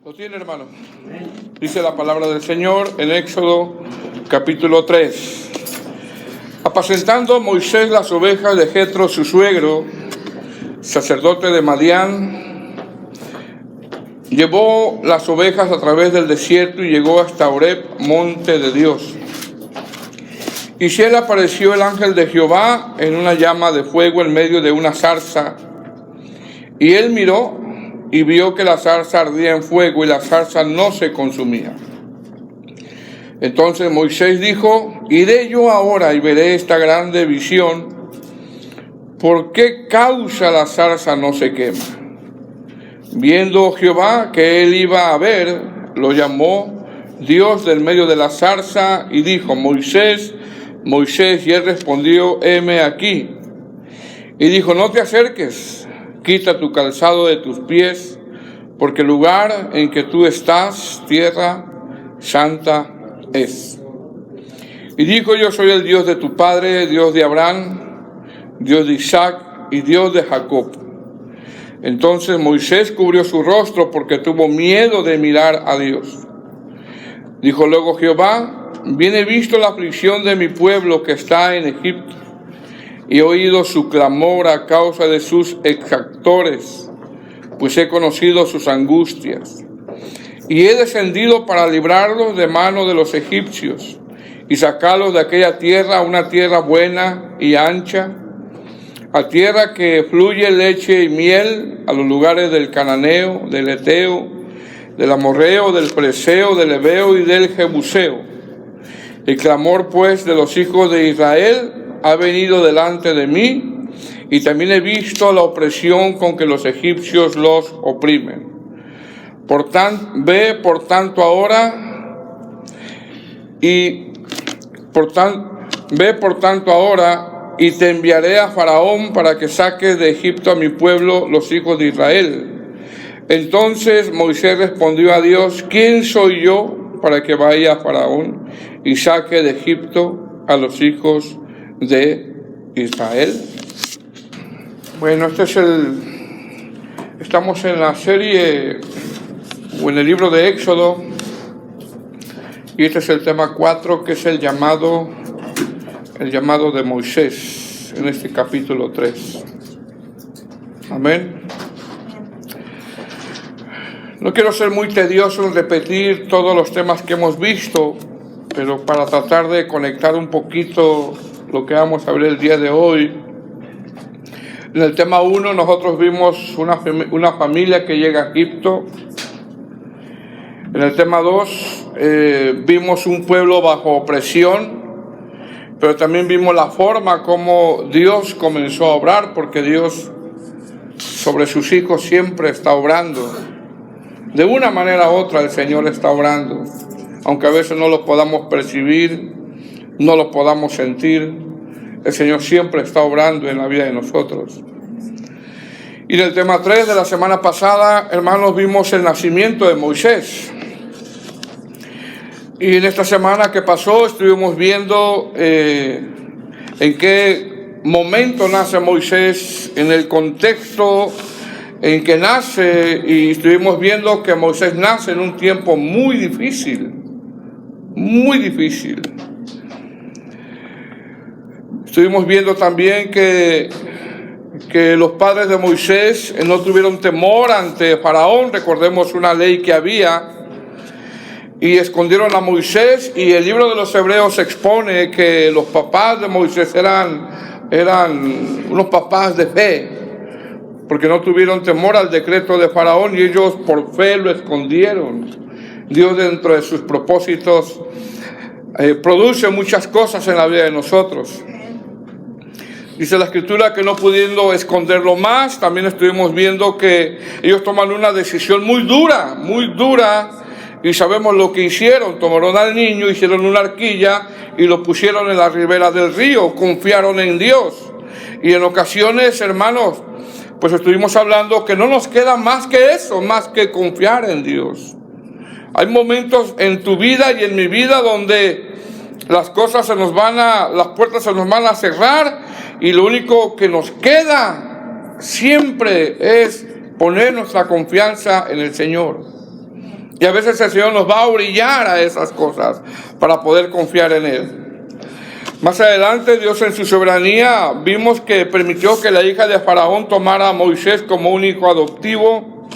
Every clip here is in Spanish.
¿Lo tiene, hermano? Dice la palabra del Señor en Éxodo capítulo 3. Apacentando Moisés las ovejas de Jetro, su suegro, sacerdote de Madián, llevó las ovejas a través del desierto y llegó hasta Horeb, monte de Dios. Y se le apareció el ángel de Jehová en una llama de fuego en medio de una zarza. Y él miró y vio que la zarza ardía en fuego y la zarza no se consumía. Entonces Moisés dijo: iré yo ahora y veré esta grande visión. ¿Por qué causa la zarza no se quema? Viendo Jehová que él iba a ver, lo llamó Dios del medio de la zarza y dijo: Moisés, Moisés. Y él respondió: heme aquí. Y dijo: no te acerques, quita tu calzado de tus pies, porque el lugar en que tú estás, tierra santa es. Y dijo: yo soy el Dios de tu padre, Dios de Abraham, Dios de Isaac y Dios de Jacob. Entonces Moisés cubrió su rostro porque tuvo miedo de mirar a Dios. Dijo luego Jehová: bien he visto la aflicción de mi pueblo que está en Egipto, y he oído su clamor a causa de sus exactores, pues he conocido sus angustias. Y he descendido para librarlos de mano de los egipcios, y sacarlos de aquella tierra a una tierra buena y ancha, a tierra que fluye leche y miel, a los lugares del cananeo, del eteo, del amorreo, del preseo, del heveo y del jebuseo. El clamor pues de los hijos de Israel ha venido delante de mí, y también he visto la opresión con que los egipcios los oprimen. Ve por tanto ahora y te enviaré a Faraón para que saques de Egipto a mi pueblo, los hijos de Israel. Entonces Moisés respondió a Dios: ¿quién soy yo para que vaya a Faraón y saque de Egipto a los hijos de Israel? Bueno, estamos en la serie o en el libro de Éxodo, y este es el tema 4, que es el llamado de Moisés en este capítulo 3. Amén. No quiero ser muy tedioso en repetir todos los temas que hemos visto, pero para tratar de conectar un poquito lo que vamos a ver el día de hoy. En el tema 1 nosotros vimos una familia que llega a Egipto. En el tema 2 vimos un pueblo bajo opresión, pero también vimos la forma como Dios comenzó a obrar, porque Dios sobre sus hijos siempre está obrando. De una manera u otra el Señor está obrando, aunque a veces no lo podamos percibir, no lo podamos sentir. El Señor siempre está obrando en la vida de nosotros. Y en el tema 3 de la semana pasada, hermanos, vimos el nacimiento de Moisés. Y en esta semana que pasó estuvimos viendo en qué momento nace Moisés, en el contexto en que nace, y estuvimos viendo que Moisés nace en un tiempo muy difícil, muy difícil. Estuvimos viendo también que los padres de Moisés no tuvieron temor ante Faraón. Recordemos una ley que había, y escondieron a Moisés, y el libro de los Hebreos expone que los papás de Moisés eran unos papás de fe, porque no tuvieron temor al decreto de Faraón y ellos por fe lo escondieron. Dios, dentro de sus propósitos, produce muchas cosas en la vida de nosotros. Dice la Escritura que no pudiendo esconderlo más, también estuvimos viendo que ellos toman una decisión muy dura, y sabemos lo que hicieron. Tomaron al niño, hicieron una arquilla y lo pusieron en la ribera del río, confiaron en Dios. Y en ocasiones, hermanos, pues estuvimos hablando que no nos queda más que eso, más que confiar en Dios. Hay momentos en tu vida y en mi vida donde las puertas se nos van a cerrar, y lo único que nos queda siempre es poner nuestra confianza en el Señor. Y a veces el Señor nos va a orillar a esas cosas para poder confiar en Él. Más adelante, Dios en su soberanía vimos que permitió que la hija de Faraón tomara a Moisés como un hijo adoptivo.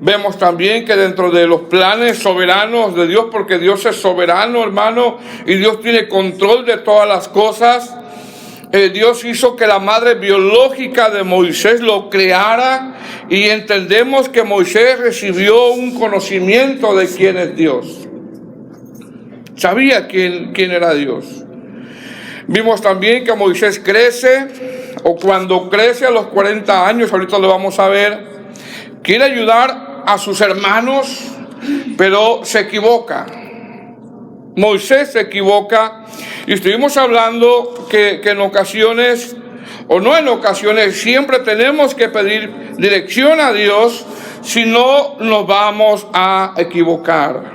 Vemos también que dentro de los planes soberanos de Dios, porque Dios es soberano, hermano, y Dios tiene control de todas las cosas, Dios hizo que la madre biológica de Moisés lo creara, y entendemos que Moisés recibió un conocimiento de quién es Dios. Sabía quién era Dios. Vimos también que Moisés crece, o cuando crece a los 40 años, ahorita lo vamos a ver, quiere ayudar a sus hermanos, pero se equivoca. Moisés se equivoca, y estuvimos hablando que en ocasiones, o no en ocasiones, siempre tenemos que pedir dirección a Dios, si no nos vamos a equivocar.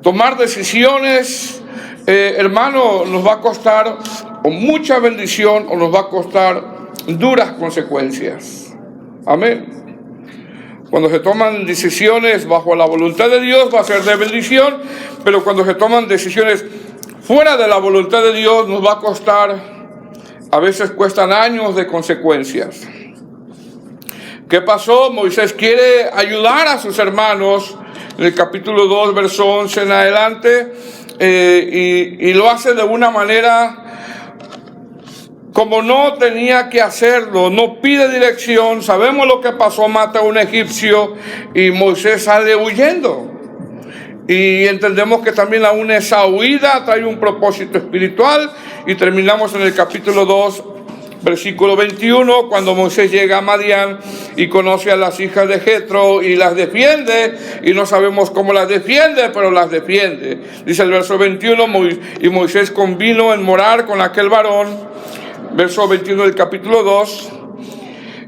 Tomar decisiones, hermano, nos va a costar o mucha bendición, o nos va a costar duras consecuencias. Amén. Cuando se toman decisiones bajo la voluntad de Dios va a ser de bendición, pero cuando se toman decisiones fuera de la voluntad de Dios nos va a costar, a veces cuestan años de consecuencias. ¿Qué pasó? Moisés quiere ayudar a sus hermanos en el capítulo 2, verso 11 en adelante, y lo hace de una manera como no tenía que hacerlo. No pide dirección. Sabemos lo que pasó: mata a un egipcio y Moisés sale huyendo. Y entendemos que también aún esa huida trae un propósito espiritual, y terminamos en el capítulo 2, versículo 21, cuando Moisés llega a Madián y conoce a las hijas de Jetro y las defiende, y no sabemos cómo las defiende, pero las defiende. Dice el verso 21, y Moisés convino en morar con aquel varón. Verso 21 del capítulo 2,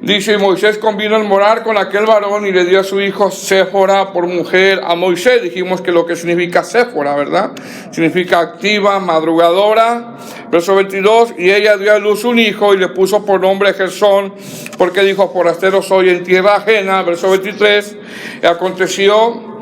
dice: y Moisés convino en morar con aquel varón, y le dio a su hijo Séfora por mujer a Moisés. Dijimos que lo que significa Séfora, ¿verdad? Significa activa, madrugadora. Verso 22, y ella dio a luz un hijo y le puso por nombre Gersón, porque dijo: forastero soy en tierra ajena. Verso 23, y aconteció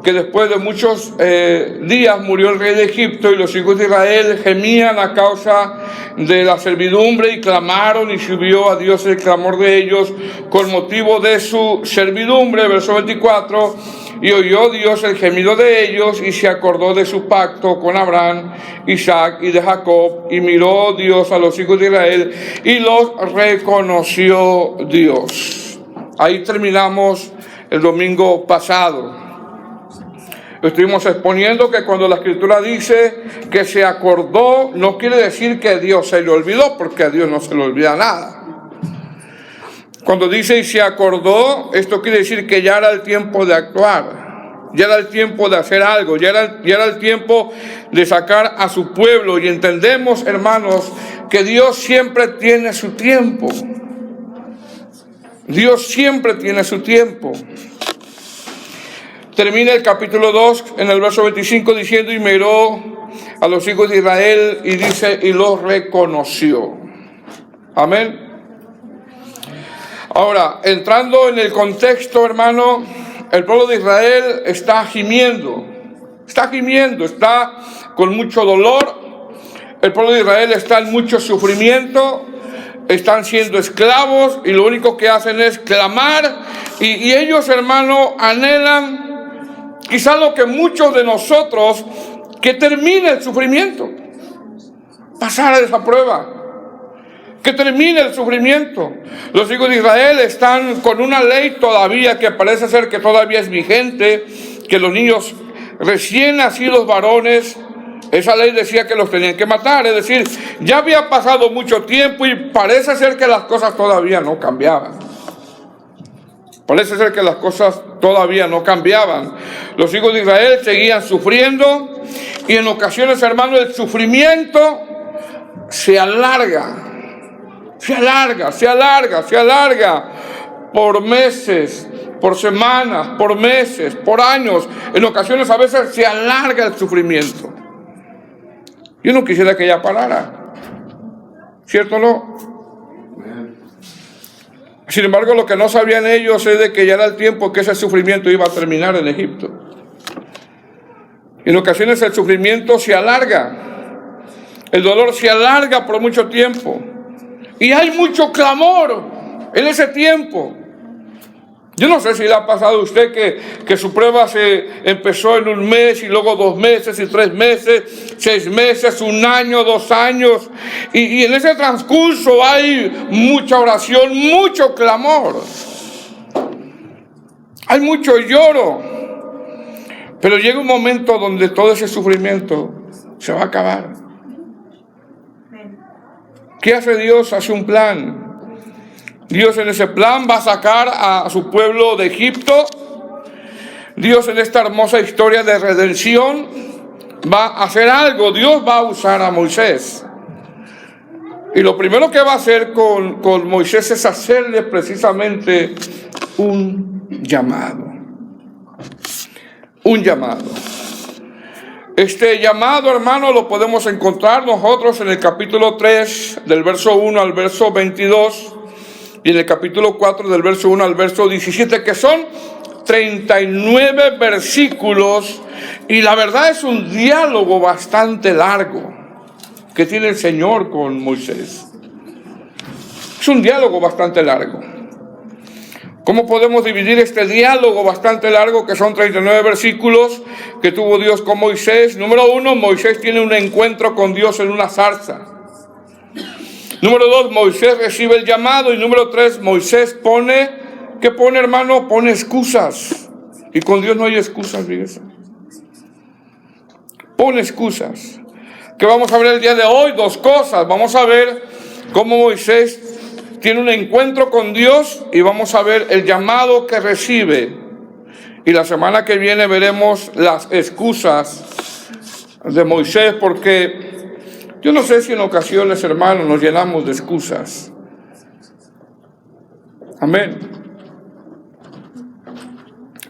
que después de muchos días murió el rey de Egipto, y los hijos de Israel gemían a causa de la servidumbre, y clamaron, y subió a Dios el clamor de ellos con motivo de su servidumbre. Verso 24, y oyó Dios el gemido de ellos, y se acordó de su pacto con Abraham, Isaac y de Jacob, y miró Dios a los hijos de Israel, y los reconoció Dios. Ahí terminamos el domingo pasado. Estuvimos exponiendo que cuando la Escritura dice que se acordó, no quiere decir que Dios se le olvidó, porque a Dios no se le olvida nada. Cuando dice y se acordó, esto quiere decir que ya era el tiempo de actuar, ya era el tiempo de hacer algo, ya era el tiempo de sacar a su pueblo. Y entendemos, hermanos, que Dios siempre tiene su tiempo. Dios siempre tiene su tiempo. Termina el capítulo 2 en el verso 25 diciendo: y miró a los hijos de Israel, y dice: y los reconoció. Amén. Ahora, entrando en el contexto, hermano, el pueblo de Israel está gimiendo, está con mucho dolor. El pueblo de Israel está en mucho sufrimiento, están siendo esclavos y lo único que hacen es clamar. Y ellos, hermano, anhelan quizá lo que muchos de nosotros, que termine el sufrimiento, pasar esa prueba, que termine el sufrimiento. Los hijos de Israel están con una ley todavía que parece ser que todavía es vigente, que los niños recién nacidos varones, esa ley decía que los tenían que matar. Es decir, ya había pasado mucho tiempo y parece ser que las cosas todavía no cambiaban. Parece ser que las cosas todavía no cambiaban. Los hijos de Israel seguían sufriendo y en ocasiones, hermano, el sufrimiento se alarga por meses, por semanas, por meses, por años. En ocasiones a veces se alarga el sufrimiento. Yo no quisiera que ya parara, ¿cierto o no? Sin embargo, lo que no sabían ellos es de que ya era el tiempo que ese sufrimiento iba a terminar en Egipto. En ocasiones el sufrimiento se alarga, el dolor se alarga por mucho tiempo. Y hay mucho clamor en ese tiempo. Yo no sé si le ha pasado a usted que su prueba se empezó en un mes y luego 2 meses y 3 meses, 6 meses, 1 año, 2 años. Y en ese transcurso hay mucha oración, mucho clamor. Hay mucho lloro. Pero llega un momento donde todo ese sufrimiento se va a acabar. ¿Qué hace Dios? Hace un plan. Dios en ese plan va a sacar a su pueblo de Egipto. Dios en esta hermosa historia de redención va a hacer algo. Dios va a usar a Moisés. Y lo primero que va a hacer con Moisés es hacerle precisamente un llamado. Un llamado. Este llamado, hermano, lo podemos encontrar nosotros en el capítulo 3, del verso 1 al verso 22. Y en el capítulo 4 del verso 1 al verso 17, que son 39 versículos. Y la verdad es un diálogo bastante largo que tiene el Señor con Moisés. Es un diálogo bastante largo. ¿Cómo podemos dividir este diálogo bastante largo, que son 39 versículos, que tuvo Dios con Moisés? Número 1, Moisés tiene un encuentro con Dios en una zarza. Número 2, Moisés recibe el llamado. Y número 3, Moisés ¿qué pone, hermano? Pone excusas. Y con Dios no hay excusas, fíjese. Pone excusas. ¿Qué vamos a ver el día de hoy? 2 cosas. Vamos a ver cómo Moisés tiene un encuentro con Dios y vamos a ver el llamado que recibe. Y la semana que viene veremos las excusas de Moisés, porque yo no sé si en ocasiones, hermanos, nos llenamos de excusas. Amén.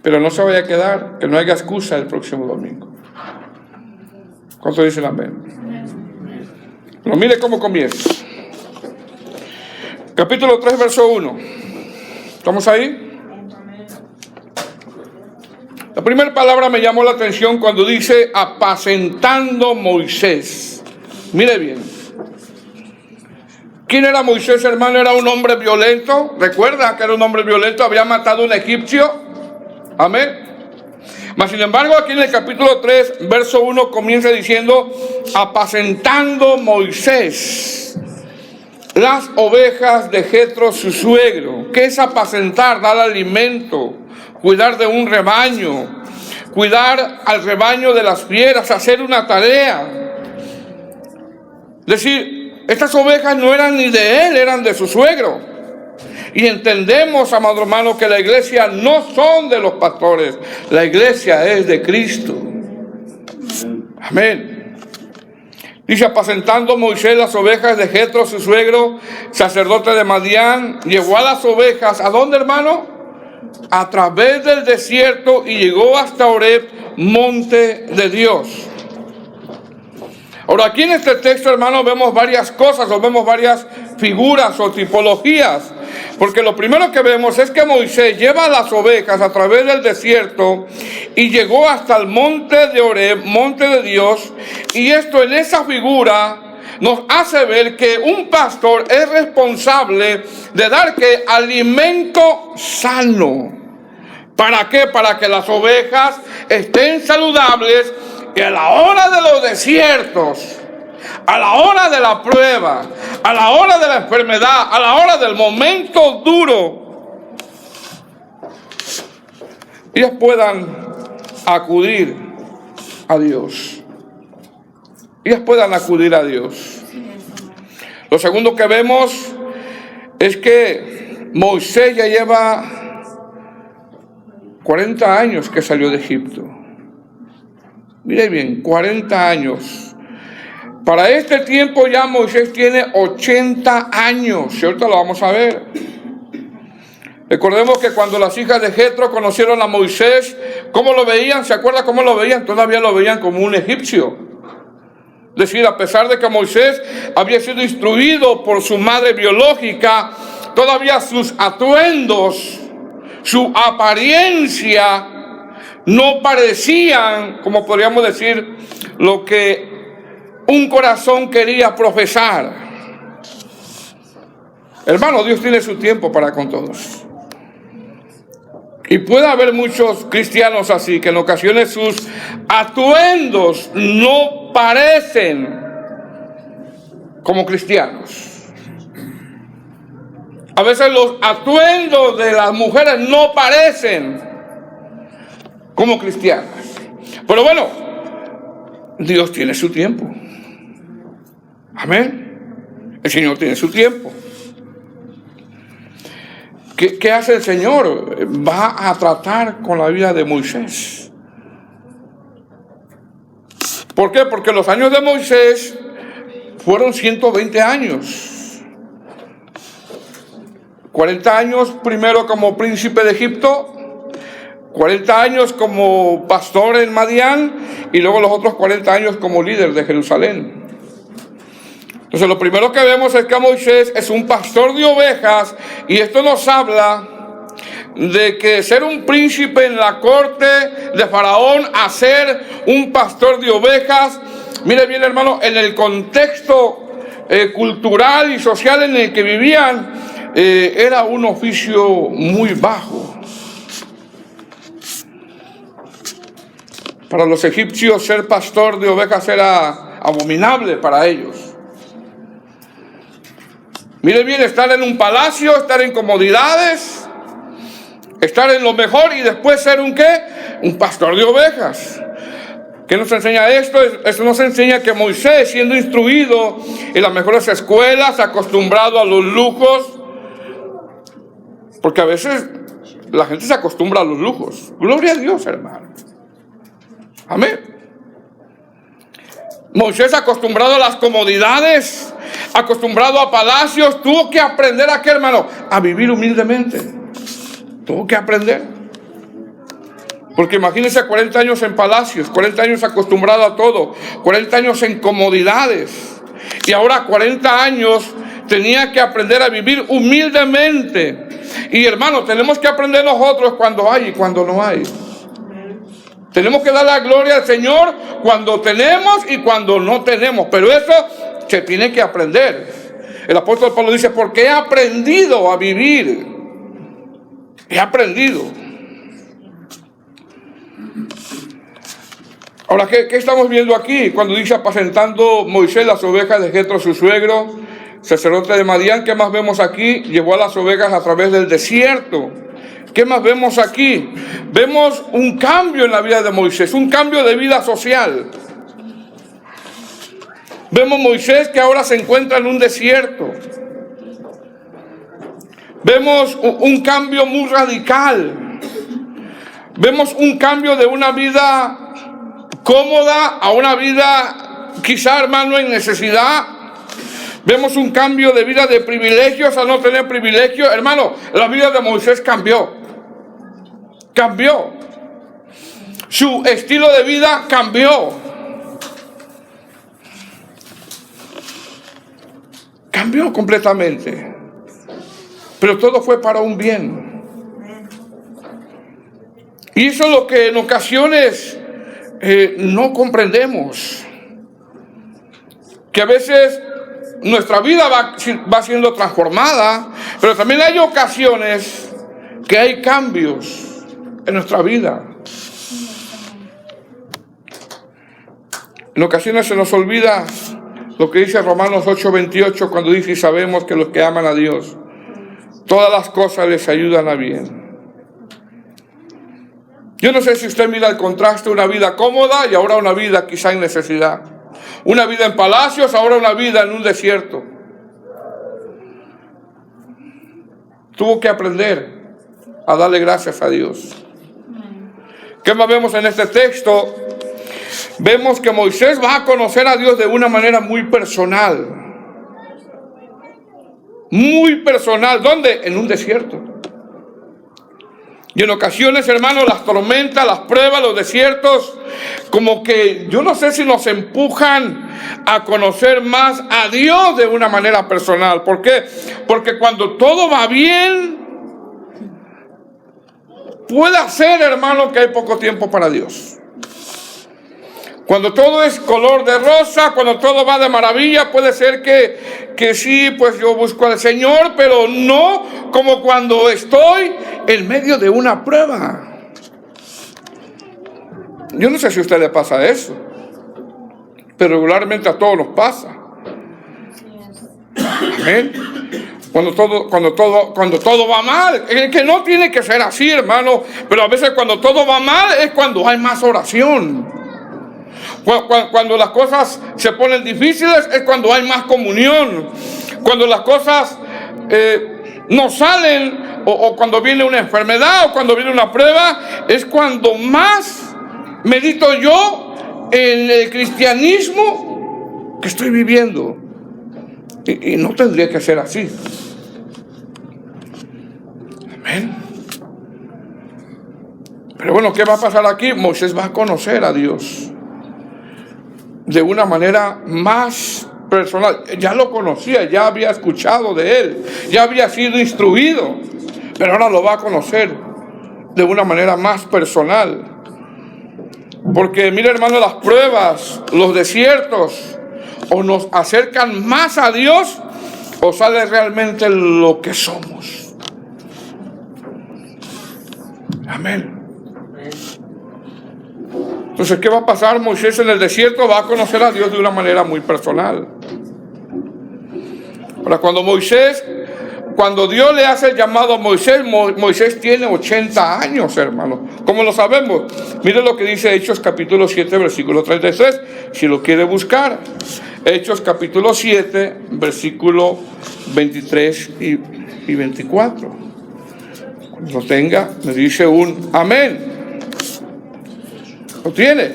Pero no se vaya a quedar, que no haya excusa el próximo domingo. ¿Cuántos dicen amén? Pero mire cómo comienza. Capítulo 3, verso 1. ¿Estamos ahí? La primera palabra me llamó la atención cuando dice apacentando Moisés. Mire bien. ¿Quién era Moisés, hermano? Era un hombre violento. ¿Recuerda que era un hombre violento? Había matado a un egipcio. Amén. Mas sin embargo, aquí en el capítulo 3, verso 1, comienza diciendo apacentando Moisés las ovejas de Jetro su suegro. ¿Qué es apacentar? Dar alimento, cuidar de un rebaño, cuidar al rebaño de las fieras, hacer una tarea. Es decir, estas ovejas no eran ni de él, eran de su suegro. Y entendemos, amado hermano, que la iglesia no son de los pastores, la iglesia es de Cristo. Amén. Dice, apacentando Moisés las ovejas de Jetro, su suegro, sacerdote de Madián, llevó a las ovejas, ¿a dónde, hermano? A través del desierto y llegó hasta Horeb, monte de Dios. Ahora, aquí en este texto, hermano, vemos varias cosas, o vemos varias figuras o tipologías. Porque lo primero que vemos es que Moisés lleva las ovejas a través del desierto y llegó hasta el monte de Oreb, monte de Dios, y esto en esa figura nos hace ver que un pastor es responsable de dar que alimento sano. ¿Para qué? Para que las ovejas estén saludables y a la hora de los desiertos, a la hora de la prueba, a la hora de la enfermedad, a la hora del momento duro, ellas puedan acudir a Dios. Ellas puedan acudir a Dios. Lo segundo que vemos es que Moisés ya lleva 40 años que salió de Egipto. Mire bien, 40 años. Para este tiempo ya Moisés tiene 80 años. Y ahorita lo vamos a ver. Recordemos que cuando las hijas de Jetro conocieron a Moisés, ¿cómo lo veían? ¿Se acuerda cómo lo veían? Todavía lo veían como un egipcio. Es decir, a pesar de que Moisés había sido instruido por su madre biológica, todavía sus atuendos, su apariencia, no parecían, como podríamos decir, lo que un corazón quería profesar. Hermano, Dios tiene su tiempo para con todos. Y puede haber muchos cristianos así, que en ocasiones sus atuendos no parecen como cristianos. A veces los atuendos de las mujeres no parecen como cristianas. Pero bueno, Dios tiene su tiempo. Amén. El Señor tiene su tiempo. ¿Qué hace el Señor? Va a tratar con la vida de Moisés. ¿Por qué? Porque los años de Moisés fueron 120 años. 40 años primero como príncipe de Egipto, 40 años como pastor en Madián y luego los otros 40 años como líder de Jerusalén. Entonces lo primero que vemos es que Moisés es un pastor de ovejas y esto nos habla de que ser un príncipe en la corte de Faraón a ser un pastor de ovejas, mire bien hermano, en el contexto cultural y social en el que vivían, era un oficio muy bajo. Para los egipcios ser pastor de ovejas era abominable para ellos. Mire bien, estar en un palacio, estar en comodidades, estar en lo mejor y después ser un ¿qué? Un pastor de ovejas. ¿Qué nos enseña esto? Esto nos enseña que Moisés, siendo instruido en las mejores escuelas, acostumbrado a los lujos, porque a veces la gente se acostumbra a los lujos. Gloria a Dios, hermano. Amén. Moisés, acostumbrado a las comodidades, acostumbrado a palacios, tuvo que aprender a qué, hermano, a vivir humildemente. Tuvo que aprender. Porque imagínense 40 años en palacios, 40 años acostumbrado a todo, 40 años en comodidades. Y ahora 40 años tenía que aprender a vivir humildemente. Y hermano, tenemos que aprender nosotros cuando hay y cuando no hay. Tenemos que dar la gloria al Señor cuando tenemos y cuando no tenemos. Pero eso se tiene que aprender. El apóstol Pablo dice, porque he aprendido a vivir. He aprendido. Ahora, ¿qué estamos viendo aquí? Cuando dice apacentando Moisés las ovejas de Jetro, su suegro, sacerdote de Madián, ¿qué más vemos aquí? Llevó a las ovejas a través del desierto. ¿Qué más vemos aquí? Vemos un cambio en la vida de Moisés, un cambio de vida social. Vemos Moisés que ahora se encuentra en un desierto. Vemos un cambio muy radical. Vemos un cambio de una vida cómoda a una vida, quizá, hermano, en necesidad. Vemos un cambio de vida de privilegios a no tener privilegios. Hermano, la vida de Moisés cambió. Cambió. Su estilo de vida cambió. Cambió completamente. pero todo fue para un bien. Y eso es lo que en ocasiones no comprendemos. Que a veces nuestra vida va siendo transformada, pero también hay ocasiones que hay cambios en nuestra vida. En ocasiones se nos olvida lo que dice Romanos 8:28 cuando dice: y sabemos que los que aman a Dios, todas las cosas les ayudan a bien. Yo no sé si usted mira el contraste, una vida cómoda y ahora una vida quizá en necesidad. Una vida en palacios, ahora una vida en un desierto. Tuvo que aprender a darle gracias a Dios. ¿Qué más vemos en este texto? Vemos que Moisés va a conocer a Dios de una manera muy personal. Muy personal. ¿Dónde? En un desierto. Y en ocasiones, hermanos, las tormentas, las pruebas, los desiertos, como que yo no sé si nos empujan a conocer más a Dios de una manera personal. ¿Por qué? Porque cuando todo va bien, puede ser, hermano, que hay poco tiempo para Dios. Cuando todo es color de rosa, cuando todo va de maravilla, puede ser que sí, pues yo busco al Señor, pero no como cuando estoy en medio de una prueba. Yo no sé si a usted le pasa eso, pero regularmente a todos nos pasa. Amén. Cuando todo va mal, es que no tiene que ser así, hermano, pero a veces cuando todo va mal es cuando hay más oración. Cuando las cosas se ponen difíciles es cuando hay más comunión. Cuando las cosas no salen, o cuando viene una enfermedad, o cuando viene una prueba, es cuando más medito yo en el cristianismo que estoy viviendo. Y no tendría que ser así. Amén. Pero bueno, ¿qué va a pasar aquí? Moisés va a conocer a Dios de una manera más personal. Ya lo conocía, ya había escuchado de él, ya había sido instruido, pero ahora lo va a conocer de una manera más personal. Porque mire, hermano, las pruebas, los desiertos, o nos acercan más a Dios, o sale realmente lo que somos. Amén. Entonces, ¿qué va a pasar? Moisés en el desierto va a conocer a Dios de una manera muy personal. Ahora, cuando Dios le hace el llamado a Moisés, Moisés tiene 80 años, hermano. ¿Cómo lo sabemos? Mire lo que dice Hechos capítulo 7, versículo 33, si lo quiere buscar. Hechos capítulo 7, versículo 23 y 24. Cuando lo tenga, me dice un amén. ¿Lo tiene?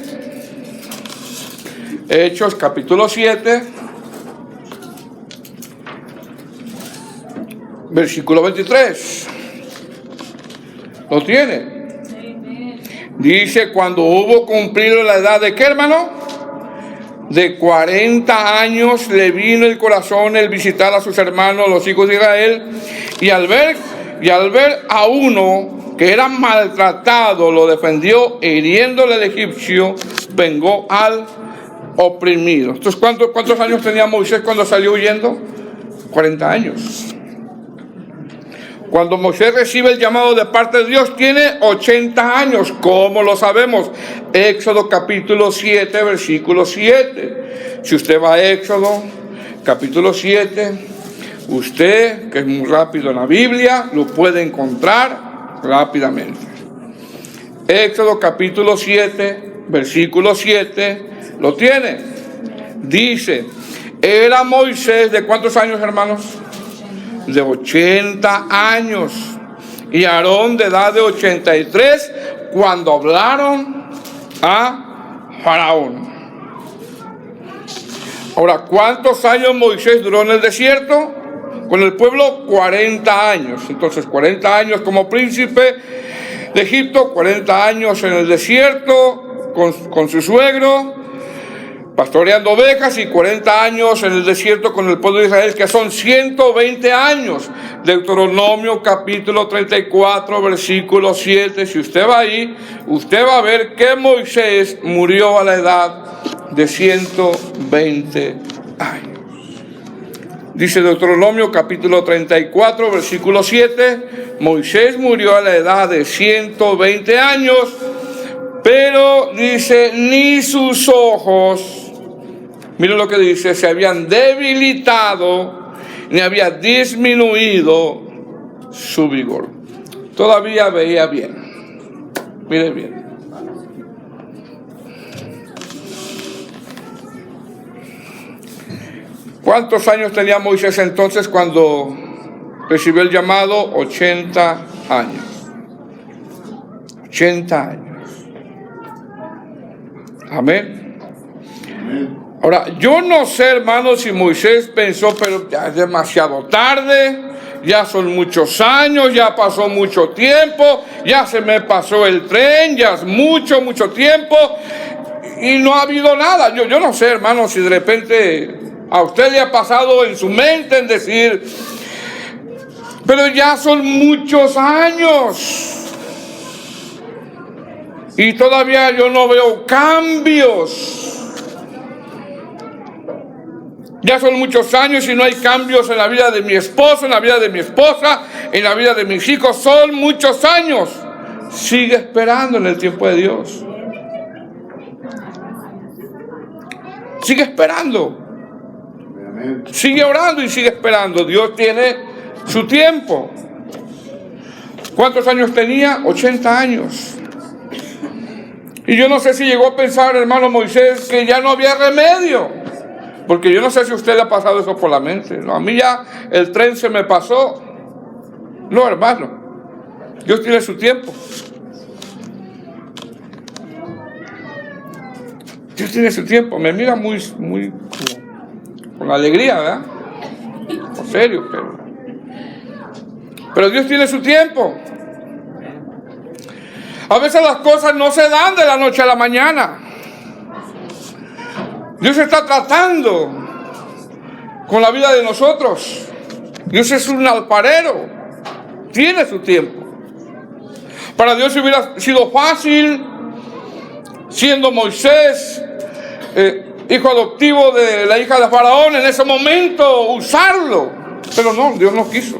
Hechos capítulo 7, versículo 23. ¿Lo tiene? Dice: cuando hubo cumplido la edad de ¿qué, hermano? De 40 años, le vino el corazón el visitar a sus hermanos, los hijos de Israel, y al ver a uno que era maltratado, lo defendió, hiriéndole al egipcio, vengó al oprimido. Entonces, ¿cuántos años tenía Moisés cuando salió huyendo? 40 años. Cuando Moisés recibe el llamado de parte de Dios, tiene 80 años. ¿Cómo lo sabemos? Éxodo capítulo 7, versículo 7. Si usted va a Éxodo capítulo 7, usted, que es muy rápido en la Biblia, lo puede encontrar rápidamente. Éxodo capítulo 7, versículo 7, ¿lo tiene? Dice: era Moisés, ¿de cuántos años, hermanos? De 80 años. Y Aarón de edad de 83, cuando hablaron a Faraón. Ahora, ¿cuántos años Moisés duró en el desierto? Con el pueblo, 40 años. Entonces, 40 años como príncipe de Egipto, 40 años en el desierto con su suegro. pastoreando ovejas, y 40 años en el desierto con el pueblo de Israel, que son 120 años. Deuteronomio capítulo 34, versículo 7. Si usted va ahí, usted va a ver que Moisés murió a la edad de 120 años. Dice Deuteronomio capítulo 34, versículo 7, Moisés murió a la edad de 120 años, pero dice, ni sus ojos, miren lo que dice, se habían debilitado, ni había disminuido su vigor. Todavía veía bien. Mire bien. ¿Cuántos años tenía Moisés entonces cuando recibió el llamado? 80 años. 80 años. Amén. Ahora, yo no sé, hermanos, si Moisés pensó, pero ya es demasiado tarde, ya son muchos años, ya pasó mucho tiempo, ya se me pasó el tren, ya es mucho tiempo, y no ha habido nada. Yo no sé, hermanos, si de repente a usted le ha pasado en su mente en decir, pero ya son muchos años y todavía yo no veo cambios. Ya son muchos años y no hay cambios en la vida de mi esposo, en la vida de mi esposa, en la vida de mis hijos. Son muchos años. Sigue esperando en el tiempo de Dios. Sigue esperando. Sigue orando y sigue esperando. Dios tiene su tiempo. ¿Cuántos años tenía? 80 años. Y yo no sé si llegó a pensar, hermano Moisés, que ya no había remedio. Porque yo no sé si a usted le ha pasado eso por la mente. No, a mí ya el tren se me pasó. No, hermano. Dios tiene su tiempo. Dios tiene su tiempo. Me mira muy con alegría, ¿verdad? En serio, pero Dios tiene su tiempo. A veces las cosas no se dan de la noche a la mañana. Dios está tratando con la vida de nosotros. Dios es un alfarero. Tiene su tiempo. Para Dios hubiera sido fácil, siendo Moisés hijo adoptivo de la hija de Faraón, en ese momento usarlo. Pero no, Dios no quiso.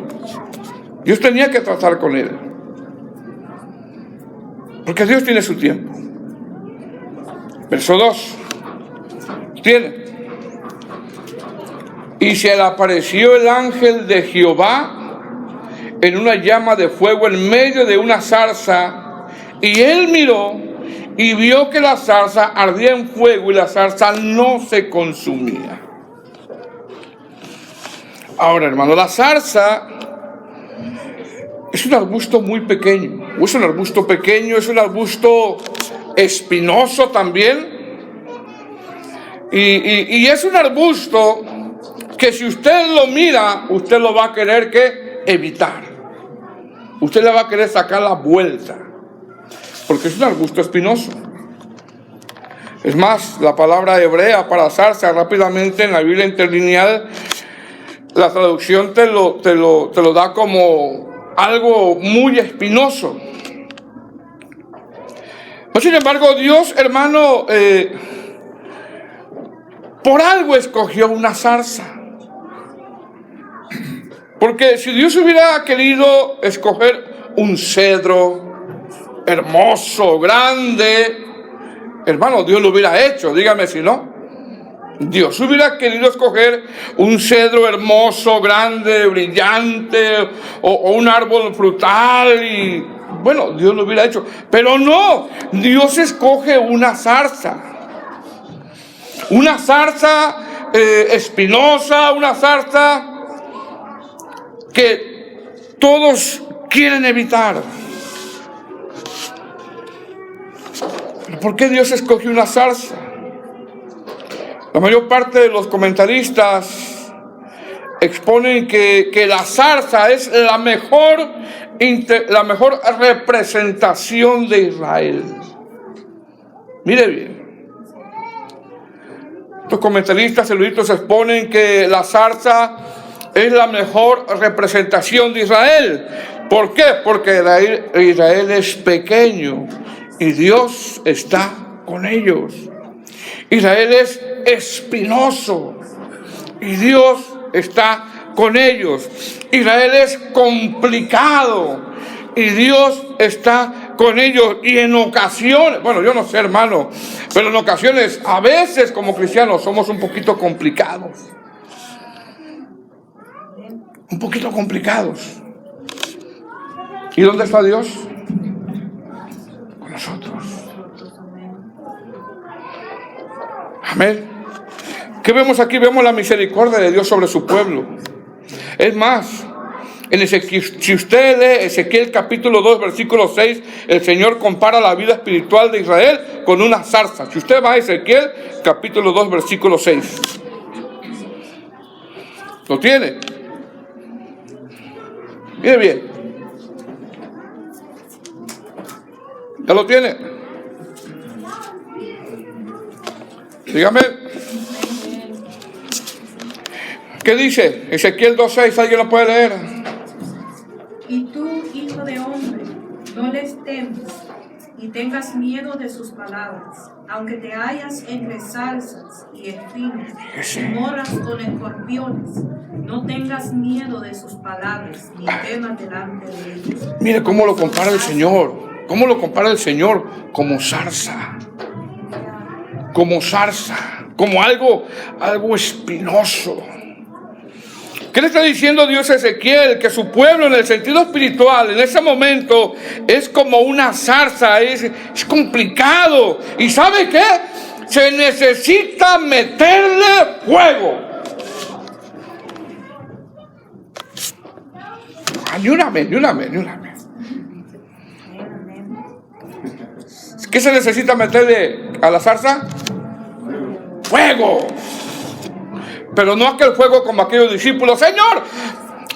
Dios tenía que tratar con él. Porque Dios tiene su tiempo. Verso 2. Tiene. Y se le apareció el ángel de Jehová en una llama de fuego en medio de una zarza, y él miró y vio que la zarza ardía en fuego y la zarza no se consumía. Ahora, hermano, la zarza es un arbusto muy pequeño. Es un arbusto pequeño, es un arbusto espinoso también. Y es un arbusto que si usted lo mira, usted lo va a querer que evitar. Usted le va a querer sacar la vuelta. Porque es un arbusto espinoso. Es más, la palabra hebrea para zarza, rápidamente en la Biblia interlineal, la traducción te lo da como algo muy espinoso. Sin embargo, Dios, hermano, por algo escogió una zarza. Porque si Dios hubiera querido escoger un cedro hermoso, grande, hermano, Dios lo hubiera hecho, dígame si no. Dios hubiera querido escoger un cedro hermoso, grande, brillante, o un árbol frutal, y bueno, Dios lo hubiera hecho. Pero no, Dios escoge una zarza. Una zarza espinosa, una zarza que todos quieren evitar. ¿Por qué Dios escogió una zarza? La mayor parte de los comentaristas exponen que la zarza es la mejor representación de Israel. Mire bien. Los comentaristas eruditos exponen que la zarza es la mejor representación de Israel. ¿Por qué? Porque Israel es pequeño y Dios está con ellos. Israel es espinoso y Dios está con ellos. Israel es complicado y Dios está con ellos. Y en ocasiones, bueno, yo no sé, hermano, pero en ocasiones, a veces como cristianos somos un poquito complicados. Un poquito complicados. ¿Y dónde está Dios? Con nosotros. Amén. ¿Qué vemos aquí? Vemos la misericordia de Dios sobre su pueblo. Es más, si usted lee Ezequiel capítulo 2, versículo 6, el Señor compara la vida espiritual de Israel con una zarza. Si usted va a Ezequiel capítulo 2, versículo 6. ¿Lo tiene? Mire bien. ¿Ya lo tiene? Dígame. ¿Qué dice? Ezequiel 2:6, ¿alguien lo puede leer? Y tú, hijo de hombre, no les temas, ni tengas miedo de sus palabras, aunque te hallas entre zarzas y espinos, y moras con escorpiones, no tengas miedo de sus palabras, ni temas delante de ellos. Mire cómo lo compara el Señor. ¿Cómo lo compara el Señor? Como zarza. Como zarza. Como algo espinoso. ¿Qué le está diciendo Dios a Ezequiel? Que su pueblo en el sentido espiritual, en ese momento, es como una zarza, es complicado. ¿Y sabe qué? Se necesita meterle fuego. Ni una vez. ¿Qué se necesita meterle a la zarza? Fuego. Pero no aquel fuego como aquellos discípulos. Señor,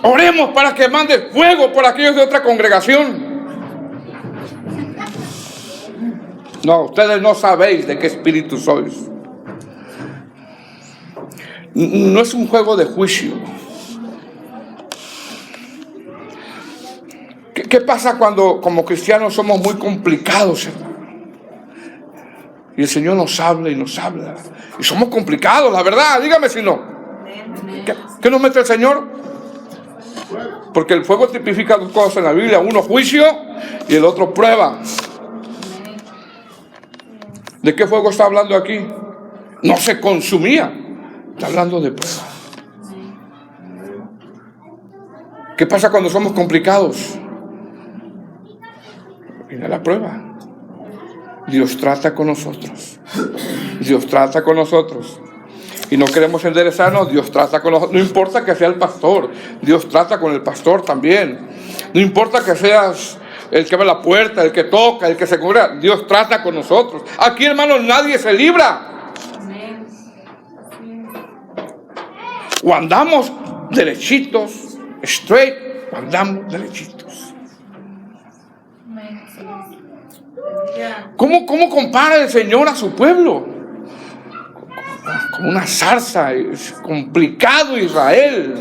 oremos para que mande fuego por aquellos de otra congregación. No, ustedes no sabéis de qué espíritu sois. No es un juego de juicio. ¿Qué pasa cuando como cristianos somos muy complicados, hermano? Y el Señor nos habla y nos habla. Y somos complicados, la verdad. Dígame si no. ¿Qué nos mete el Señor? Porque el fuego tipifica dos cosas en la Biblia. Uno juicio y el otro prueba. ¿De qué fuego está hablando aquí? No se consumía. Está hablando de prueba. ¿Qué pasa cuando somos complicados? Viene la prueba. Dios trata con nosotros. Dios trata con nosotros. Y no queremos enderezarnos, Dios trata con nosotros. No importa que sea el pastor, Dios trata con el pastor también. No importa que seas el que abre la puerta, el que toca, el que se congrega, Dios trata con nosotros. Aquí, hermanos, nadie se libra. O andamos derechitos, straight, o andamos derechitos. ¿Cómo compara el Señor a su pueblo? Como una zarza, es complicado Israel.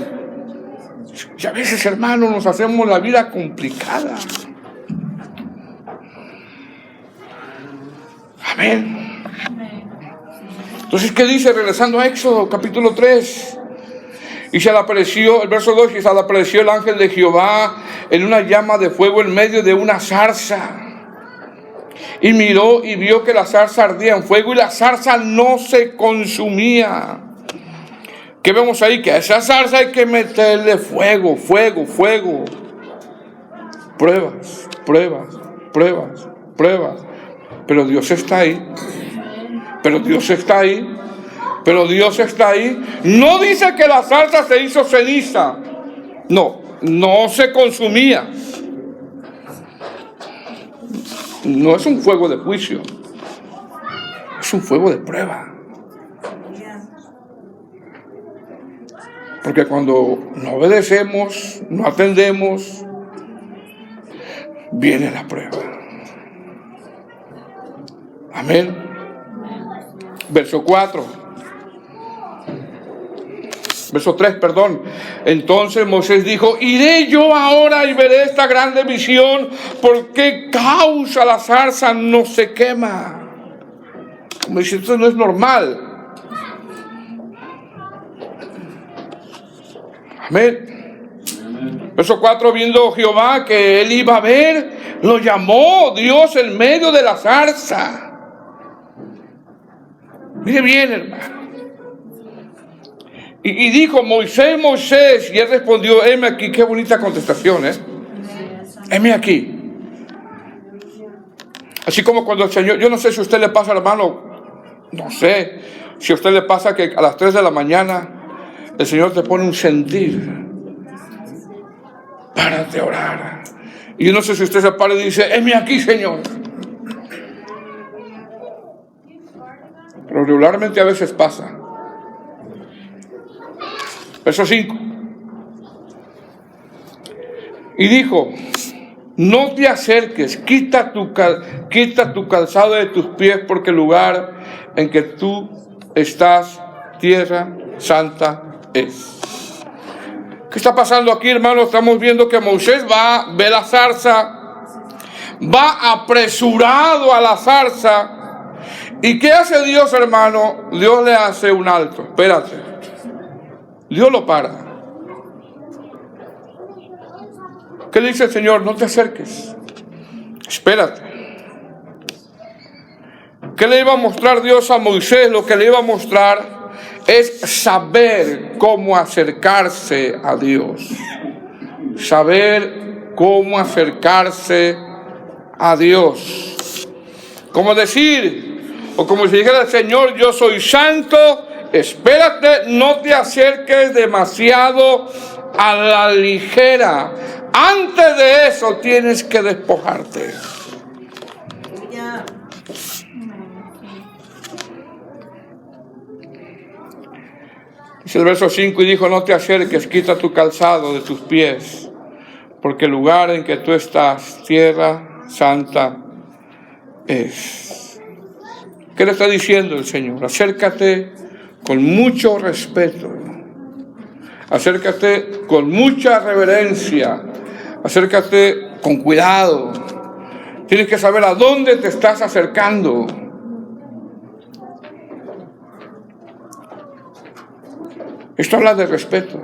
Y a veces, hermanos, nos hacemos la vida complicada. Amén. Entonces, ¿qué dice? Regresando a Éxodo, capítulo 3. Y se le apareció, el verso 2, y se le apareció el ángel de Jehová en una llama de fuego en medio de una zarza. Y miró y vio que la zarza ardía en fuego y la zarza no se consumía. ¿Qué vemos ahí? Que a esa zarza hay que meterle fuego. Pruebas. Pero Dios está ahí. No dice que la zarza se hizo ceniza. No se consumía. No es un fuego de juicio, es un fuego de prueba. Porque cuando no obedecemos, no atendemos, viene la prueba. Amén. Verso 4. Verso 3, perdón. Entonces Moisés dijo: iré yo ahora y veré esta grande visión. ¿Por qué causa la zarza no se quema? Como dice, esto no es normal. Amén. Verso 4, viendo Jehová que él iba a ver, lo llamó Dios en medio de la zarza. Mire bien, hermano. Y dijo: Moisés, Moisés. Y él respondió: heme aquí. Qué bonita contestación, heme aquí. Así como cuando el Señor, yo no sé si a usted le pasa, hermano, no sé, si a usted le pasa que a las 3 de la mañana el Señor te pone un sentir. Párate a orar. Y yo no sé si usted se para y dice: heme aquí, Señor. Pero regularmente a veces pasa. Verso 5. Y dijo: no te acerques, quita tu calzado de tus pies, porque el lugar en que tú estás, tierra santa es. ¿Qué está pasando aquí, hermano? Estamos viendo que Moisés ve la zarza, va apresurado a la zarza. ¿Y qué hace Dios, hermano? Dios le hace un alto. Espérate. Dios lo para. ¿Qué le dice el Señor? No te acerques. Espérate. ¿Qué le iba a mostrar Dios a Moisés? Lo que le iba a mostrar es saber cómo acercarse a Dios. Saber cómo acercarse a Dios. Como decir, o como si dijera el Señor: yo soy santo. Espérate, no te acerques demasiado a la ligera. Antes de eso tienes que despojarte. Dice el verso 5: y dijo: no te acerques, quita tu calzado de tus pies, porque el lugar en que tú estás, tierra santa es. ¿Qué le está diciendo el Señor? Acércate con mucho respeto, acércate con mucha reverencia, acércate con cuidado. Tienes que saber a dónde te estás acercando. Esto habla de respeto.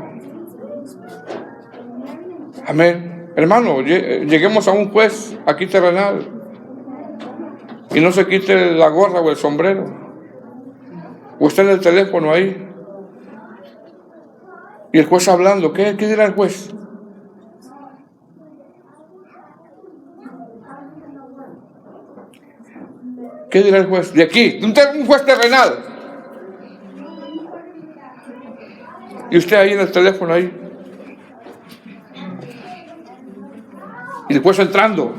Amén. Hermano, lleguemos a un juez aquí terrenal y no se quite la gorra o el sombrero. O está en el teléfono ahí. Y el juez hablando. ¿Qué dirá el juez? ¿Qué dirá el juez? De aquí, un juez terrenal. Y usted ahí en el teléfono ahí. Y el juez entrando.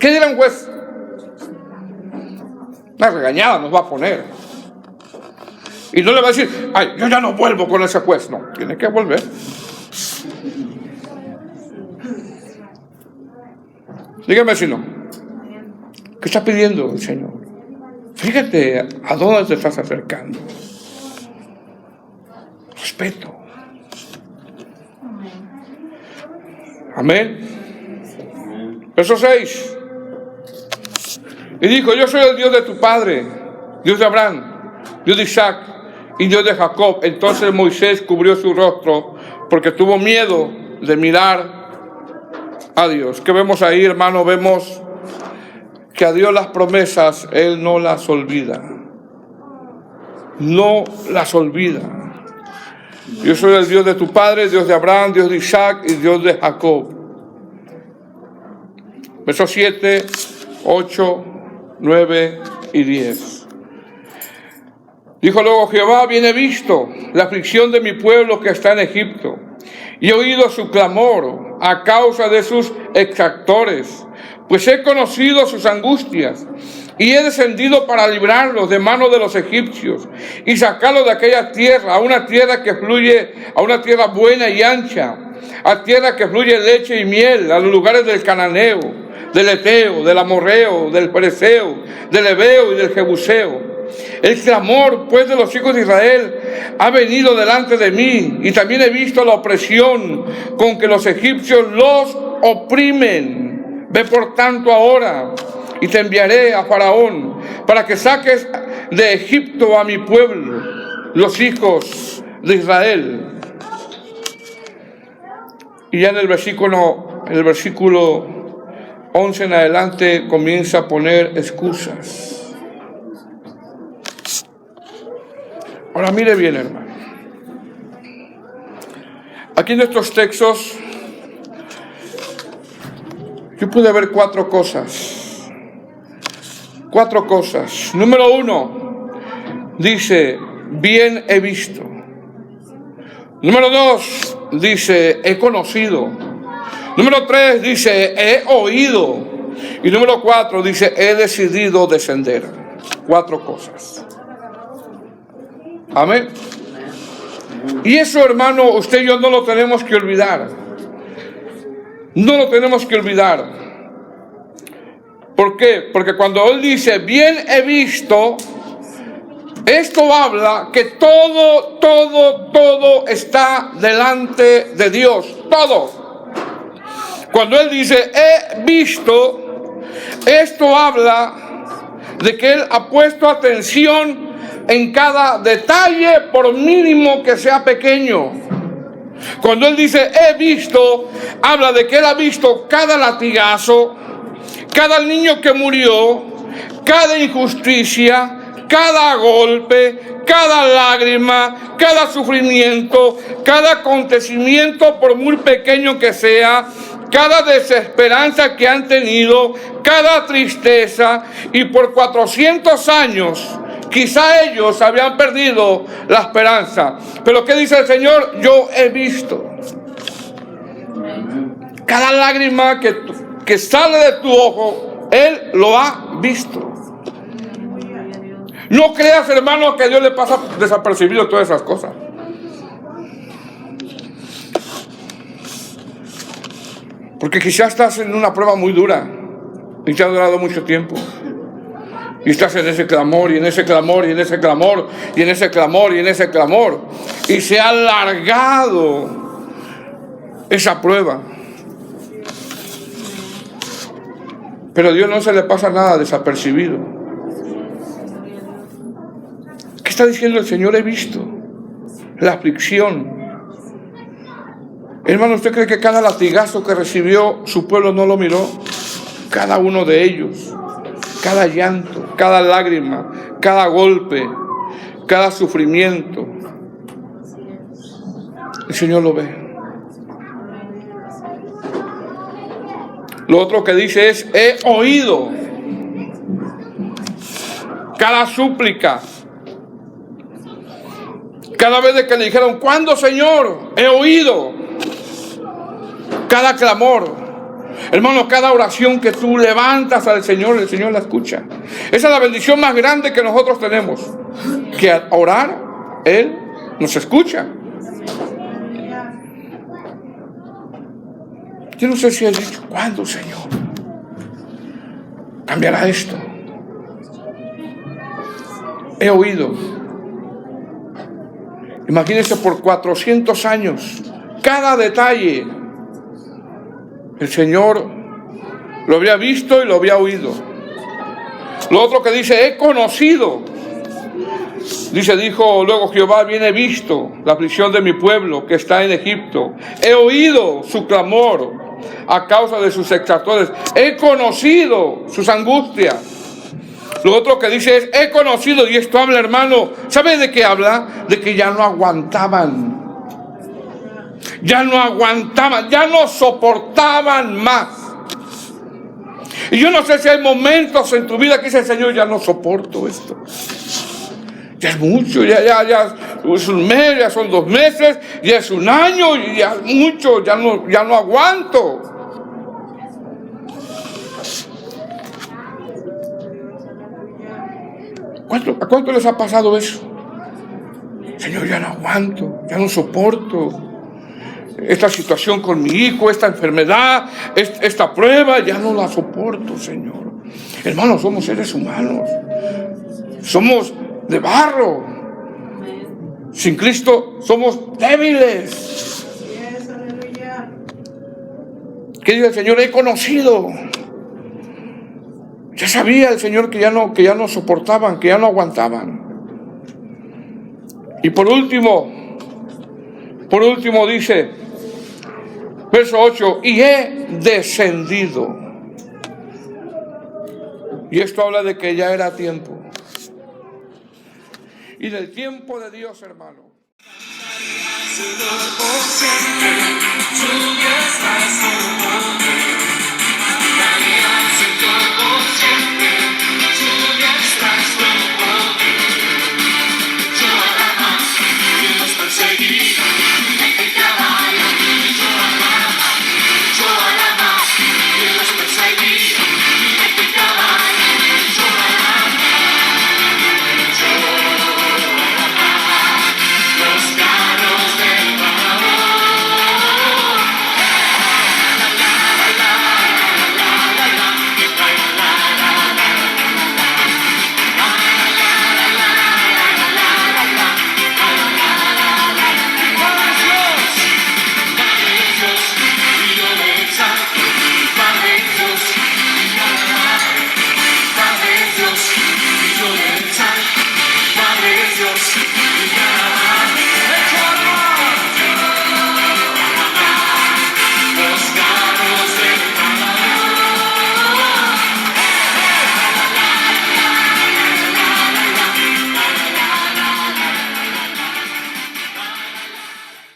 ¿Qué dirá un juez? Una regañada nos va a poner. Y no le va a decir: ay, yo ya no vuelvo con ese juez. No, tiene que volver. Dígame si no. ¿Qué está pidiendo el Señor? Fíjate a dónde te estás acercando. Respeto. Amén. Verso 6. Y dijo: yo soy el Dios de tu padre, Dios de Abraham, Dios de Isaac y Dios de Jacob. Entonces Moisés cubrió su rostro porque tuvo miedo de mirar a Dios. ¿Qué vemos ahí, hermano? Vemos que a Dios las promesas Él no las olvida. No las olvida. Yo soy el Dios de tu padre, Dios de Abraham, Dios de Isaac y Dios de Jacob. Versos 7, 8, 9 y 10. Dijo luego Jehová: bien he visto la aflicción de mi pueblo que está en Egipto, y he oído su clamor a causa de sus exactores, pues he conocido sus angustias, y he descendido para librarlos de mano de los egipcios, y sacarlos de aquella tierra, a una tierra que fluye, a una tierra buena y ancha, a tierra que fluye leche y miel, a los lugares del cananeo, del eteo, del amorreo, del fereceo, del heveo y del jebuseo. El clamor, pues, de los hijos de Israel ha venido delante de mí, y también he visto la opresión con que los egipcios los oprimen. Ve por tanto ahora, y te enviaré a Faraón, para que saques de Egipto a mi pueblo, los hijos de Israel. Y ya en el versículo 11 en adelante comienza a poner excusas. Ahora mire bien, hermano. Aquí en estos textos yo pude ver cuatro cosas. Número 1, dice, bien he visto. Número 2, dice, he conocido. Número 3, dice, he oído. Y número 4, dice, he decidido descender. 4 cosas. Amén. Y eso, hermano, usted y yo no lo tenemos que olvidar. No lo tenemos que olvidar. ¿Por qué? Porque cuando él dice, bien he visto, esto habla que todo está delante de Dios. Todo. Cuando él dice, he visto, esto habla de que él ha puesto atención en cada detalle, por mínimo que sea pequeño. Cuando él dice, he visto, habla de que él ha visto cada latigazo, cada niño que murió, cada injusticia, cada golpe, cada lágrima, cada sufrimiento, cada acontecimiento, por muy pequeño que sea, cada desesperanza que han tenido, cada tristeza, y por 400 años, quizá ellos habían perdido la esperanza. Pero ¿qué dice el Señor? Yo he visto. Cada lágrima que sale de tu ojo, Él lo ha visto. No creas, hermano, que a Dios le pasa desapercibido todas esas cosas. Porque quizás estás en una prueba muy dura y te ha durado mucho tiempo. Y estás en ese clamor, y en ese clamor, y en ese clamor, y en ese clamor, y en ese clamor. Y se ha alargado esa prueba. Pero a Dios no se le pasa nada desapercibido. ¿Qué está diciendo el Señor? He visto la aflicción. Hermano, ¿usted cree que cada latigazo que recibió su pueblo no lo miró? Cada uno de ellos. Cada llanto, cada lágrima, cada golpe, cada sufrimiento, el Señor lo ve. Lo otro que dice es, he oído cada súplica. Cada vez de que le dijeron, ¿cuándo, Señor? He oído cada clamor. Hermano, cada oración que tú levantas al Señor, el Señor la escucha. Esa es la bendición más grande que nosotros tenemos, que al orar, Él nos escucha. Yo no sé si has dicho, ¿cuándo, Señor? Cambiará esto. He oído. Imagínense por 400 años, cada detalle. El Señor lo había visto y lo había oído. Lo otro que dice, he conocido. Dijo luego Jehová, bien he visto la aflicción de mi pueblo que está en Egipto. He oído su clamor a causa de sus exactores. He conocido sus angustias. Lo otro que dice es, he conocido, y esto habla, hermano, ¿sabe de qué habla? De que ya no aguantaban. Ya no aguantaban, ya no soportaban más. Y yo no sé si hay momentos en tu vida que dice el Señor, ya no soporto esto. Ya es mucho, ya es un mes, ya son 2 meses, ya es un año, y ya es mucho, ya no aguanto. ¿A cuánto les ha pasado eso? Señor, ya no aguanto, ya no soporto. Esta situación con mi hijo, esta enfermedad, esta prueba, ya no la soporto, Señor. Hermanos, somos seres humanos. somos de barro. Sin Cristo somos débiles. Yes, aleluya. ¿Qué dice el Señor? He conocido. Ya sabía el Señor que ya no soportaban, que ya no aguantaban. Y por último dice, verso 8, y he descendido. Y esto habla de que ya era tiempo. Y del tiempo de Dios, hermano.